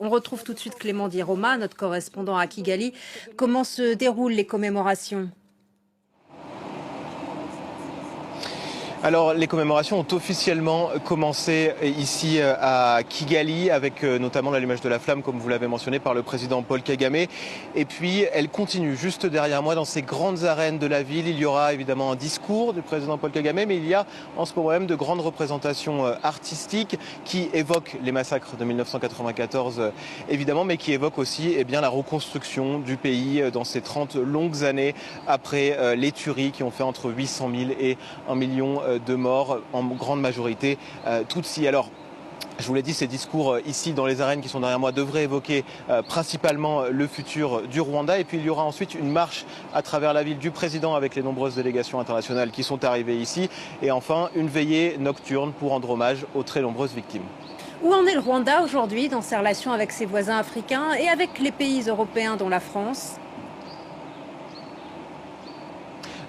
On retrouve tout de suite Clément Di Roma, notre correspondant à Kigali. Comment se déroulent les commémorations? Alors, les commémorations ont officiellement commencé ici à Kigali, avec notamment l'allumage de la flamme, comme vous l'avez mentionné, par le président Paul Kagame. Et puis, elle continue juste derrière moi, dans ces grandes arènes de la ville. Il y aura évidemment un discours du président Paul Kagame, mais il y a en ce moment même de grandes représentations artistiques qui évoquent les massacres de 1994, évidemment, mais qui évoquent aussi la reconstruction du pays dans ces 30 longues années après les tueries qui ont fait entre 800 000 et 1 million de morts, en grande majorité Tutsis. Alors, je vous l'ai dit, ces discours ici dans les arènes qui sont derrière moi devraient évoquer principalement le futur du Rwanda. Et puis il y aura ensuite une marche à travers la ville du président avec les nombreuses délégations internationales qui sont arrivées ici. Et enfin, une veillée nocturne pour rendre hommage aux très nombreuses victimes. Où en est le Rwanda aujourd'hui dans ses relations avec ses voisins africains et avec les pays européens dont la France?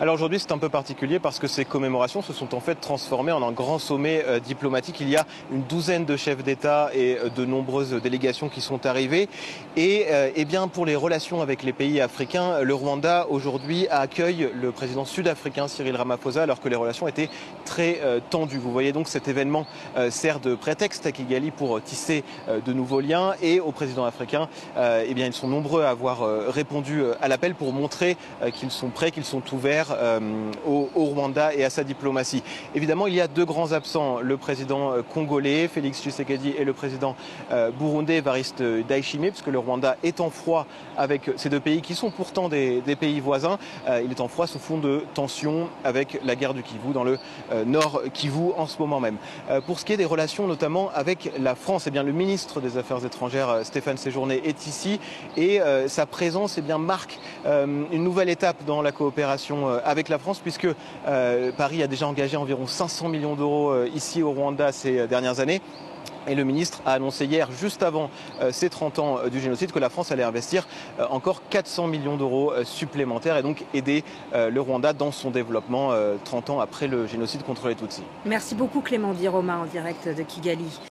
Alors aujourd'hui, c'est un peu particulier parce que ces commémorations se sont en fait transformées en un grand sommet diplomatique. Il y a une douzaine de chefs d'État et de nombreuses délégations qui sont arrivées. Et bien pour les relations avec les pays africains, le Rwanda aujourd'hui accueille le président sud-africain Cyril Ramaphosa alors que les relations étaient très tendues. Vous voyez donc cet événement sert de prétexte à Kigali pour tisser de nouveaux liens. Et au président africain, ils sont nombreux à avoir répondu à l'appel pour montrer qu'ils sont prêts, qu'ils sont ouverts au Rwanda et à sa diplomatie. Évidemment, il y a deux grands absents, le président congolais, Félix Tshisekedi, et le président burundais, Evariste Ndayishimiye, puisque le Rwanda est en froid avec ces deux pays qui sont pourtant des pays voisins. Il est en froid sous fond de tensions avec la guerre du Kivu dans le nord Kivu en ce moment même. Pour ce qui est des relations notamment avec la France, le ministre des Affaires étrangères, Stéphane Séjourné, est ici et sa présence marque une nouvelle étape dans la coopération avec la France, puisque Paris a déjà engagé environ 500 millions d'euros ici au Rwanda ces dernières années. Et le ministre a annoncé hier, juste avant ces 30 ans du génocide, que la France allait investir encore 400 millions d'euros supplémentaires et donc aider le Rwanda dans son développement 30 ans après le génocide contre les Tutsis. Merci beaucoup Clément Di Roma en direct de Kigali.